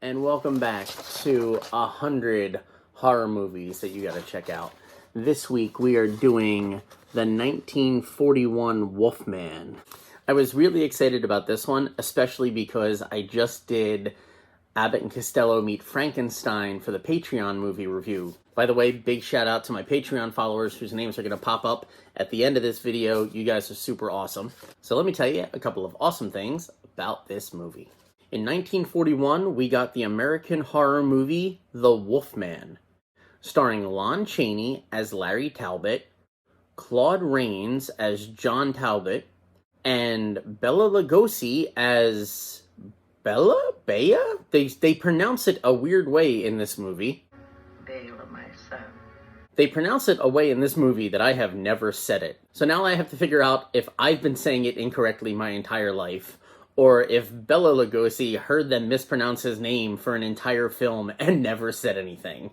and welcome back to 100 horror movies that you gotta check out. This week we are doing the 1941 Wolfman. I was really excited about this one, especially because I just did Abbott and Costello Meet Frankenstein for the Patreon movie review. By the way, big shout out to my Patreon followers whose names are going to pop up at the end of this video. You guys are super awesome. So let me tell you a couple of awesome things about this movie. In 1941, we got the American horror movie The Wolfman, starring Lon Chaney as Larry Talbot, Claude Rains as John Talbot, and Bela Lugosi as Bea? They pronounce it a weird way in this movie. Bela, my son. They pronounce it a way in this movie that I have never said it. So now I have to figure out if I've been saying it incorrectly my entire life, or if Bela Lugosi heard them mispronounce his name for an entire film and never said anything.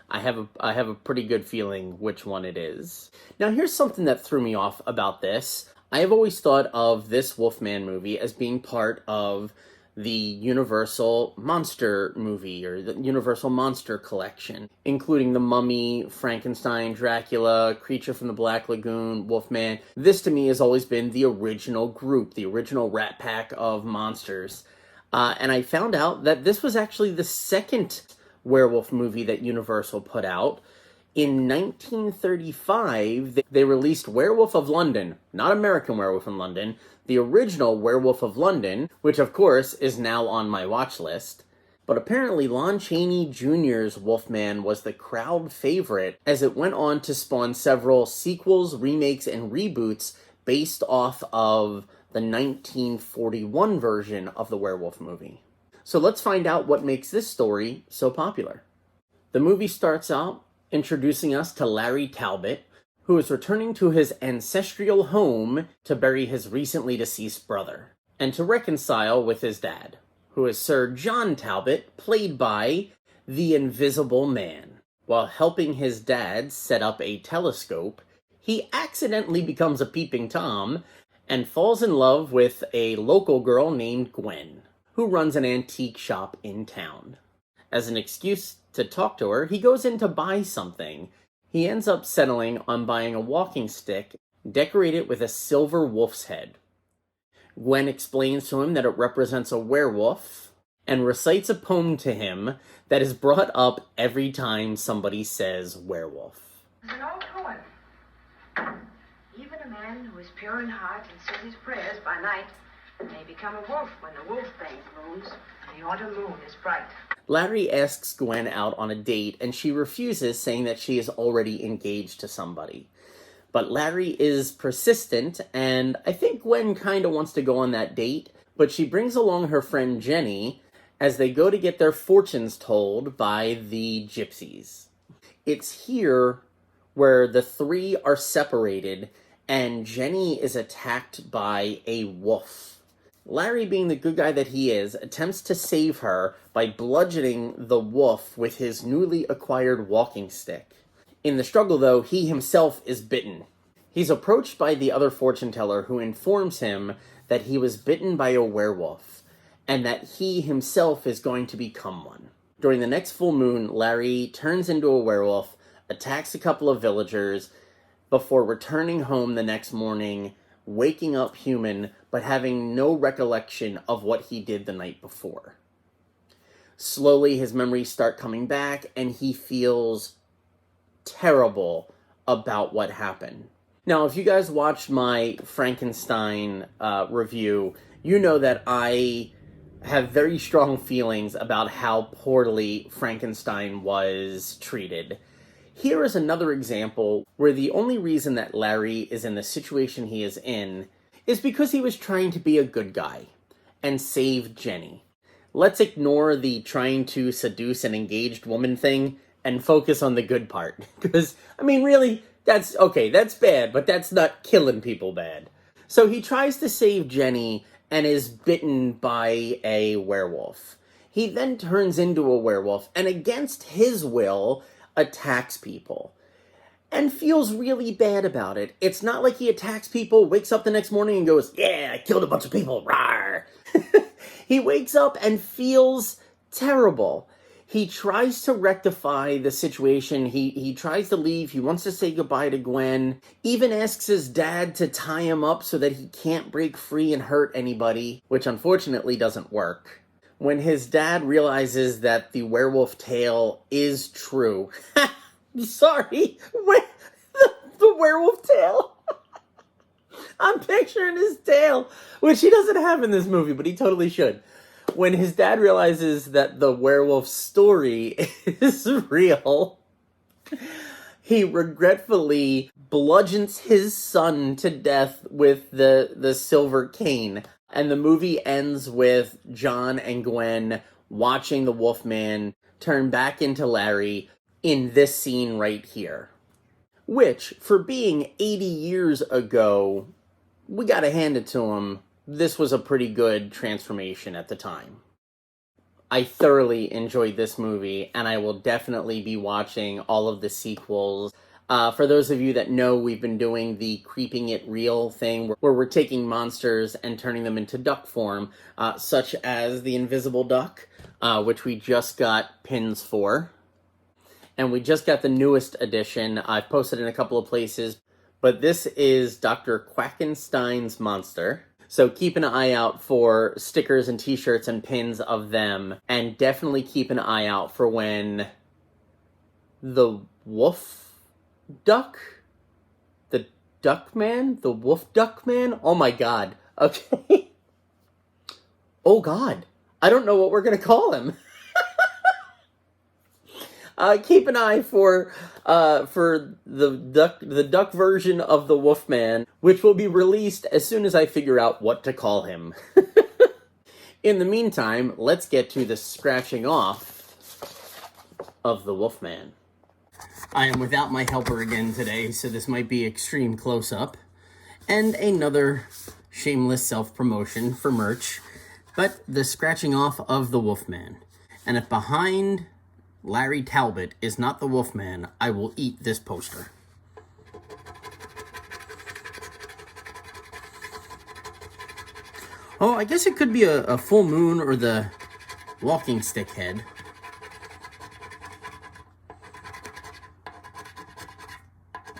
I have a pretty good feeling which one it is. Now here's something that threw me off about this. I have always thought of this Wolfman movie as being part of the Universal Monster movie, or the Universal Monster Collection, including The Mummy, Frankenstein, Dracula, Creature from the Black Lagoon, Wolfman. This to me has always been the original group, the original Rat Pack of monsters. And I found out that this was actually the second werewolf movie that Universal put out. In 1935, they released Werewolf of London, not American Werewolf in London, the original Werewolf of London, which of course is now on my watch list. But apparently Lon Chaney Jr.'s Wolfman was the crowd favorite, as it went on to spawn several sequels, remakes, and reboots based off of the 1941 version of the werewolf movie. So let's find out what makes this story so popular. The movie starts out introducing us to Larry Talbot, who is returning to his ancestral home to bury his recently deceased brother, and to reconcile with his dad, who is Sir John Talbot, played by the Invisible Man. While helping his dad set up a telescope, he accidentally becomes a peeping Tom and falls in love with a local girl named Gwen, who runs an antique shop in town. As an excuse to talk to her, he goes in to buy something. He ends up settling on buying a walking stick decorated with a silver wolf's head. Gwen explains to him that it represents a werewolf and recites a poem to him that is brought up every time somebody says werewolf. It's an old poem. Even a man who is pure in heart and says his prayers by night may become a wolf when the wolfbane blooms and the autumn moon is bright. Larry asks Gwen out on a date, and she refuses, saying that she is already engaged to somebody. But Larry is persistent, and I think Gwen kind of wants to go on that date, but she brings along her friend Jenny as they go to get their fortunes told by the gypsies. It's here where the three are separated, and Jenny is attacked by a wolf. Larry, being the good guy that he is, attempts to save her by bludgeoning the wolf with his newly acquired walking stick. In the struggle, though, he himself is bitten. He's approached by the other fortune teller, who informs him that he was bitten by a werewolf, and that he himself is going to become one. During the next full moon, Larry turns into a werewolf, attacks a couple of villagers, before returning home the next morning, waking up human, but having no recollection of what he did the night before. Slowly, his memories start coming back, and he feels terrible about what happened. Now, if you guys watched my Frankenstein review, you know that I have very strong feelings about how poorly Frankenstein was treated. Here is another example where the only reason that Larry is in the situation he is in is because he was trying to be a good guy and save Jenny. Let's ignore the trying to seduce an engaged woman thing and focus on the good part. Because, I mean, really, that's bad, but that's not killing people bad. So he tries to save Jenny and is bitten by a werewolf. He then turns into a werewolf and, against his will, attacks people. And feels really bad about it. It's not like he attacks people, wakes up the next morning and goes, "Yeah, I killed a bunch of people, rawr." He wakes up and feels terrible. He tries to rectify the situation. He tries to leave. He wants to say goodbye to Gwen. Even asks his dad to tie him up so that he can't break free and hurt anybody, which unfortunately doesn't work. When his dad realizes that the werewolf tale is true. Sorry, the werewolf tail. I'm picturing his tail, which he doesn't have in this movie, but he totally should. When his dad realizes that the werewolf story is real, he regretfully bludgeons his son to death with the silver cane. And the movie ends with John and Gwen watching the Wolfman turn back into Larry in this scene right here. Which, for being 80 years ago, we gotta hand it to him. This was a pretty good transformation at the time. I thoroughly enjoyed this movie, and I will definitely be watching all of the sequels. For those of you that know, we've been doing the Creeping It Real thing, where we're taking monsters and turning them into duck form, such as the Invisible Duck, which we just got pins for. And we just got the newest edition. I've posted in a couple of places, but this is Dr. Quackenstein's monster. So keep an eye out for stickers and t-shirts and pins of them. And definitely keep an eye out for when the wolf duck? The duck man? The wolf duck man? Oh my god. Okay. Oh god. I don't know what we're going to call him. Keep an eye for the duck version of the Wolfman, which will be released as soon as I figure out what to call him. In the meantime, let's get to the scratching off of the Wolfman. I am without my helper again today, so this might be extreme close-up. And another shameless self-promotion for merch, but the scratching off of the Wolfman. And if behind Larry Talbot is not the Wolfman, I will eat this poster. Oh, I guess it could be a full moon or the walking stick head.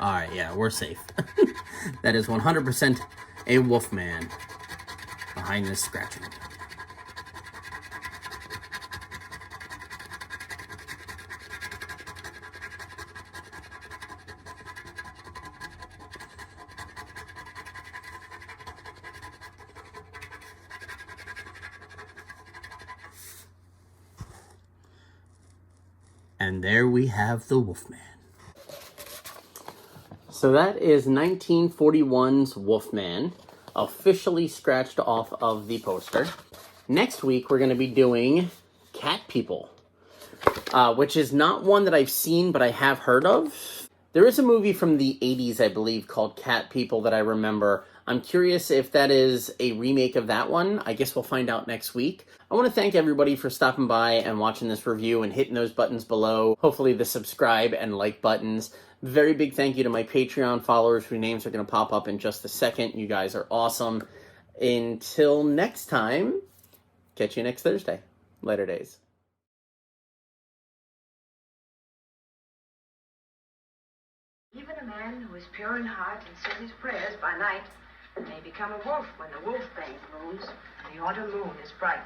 Alright, yeah, we're safe. That is 100% a Wolfman behind this scratching. And there we have the Wolfman. So that is 1941's Wolfman, officially scratched off of the poster. Next week, we're going to be doing Cat People, which is not one that I've seen, but I have heard of. There is a movie from the 80s, I believe, called Cat People that I remember. I'm curious if that is a remake of that one. I guess we'll find out next week. I want to thank everybody for stopping by and watching this review and hitting those buttons below. Hopefully the subscribe and like buttons. Very big thank you to my Patreon followers whose names are going to pop up in just a second. You guys are awesome. Until next time, catch you next Thursday. Later days. Even a man who is pure in heart and says his prayers by night may become a wolf when the wolf bane blooms and the autumn moon is bright.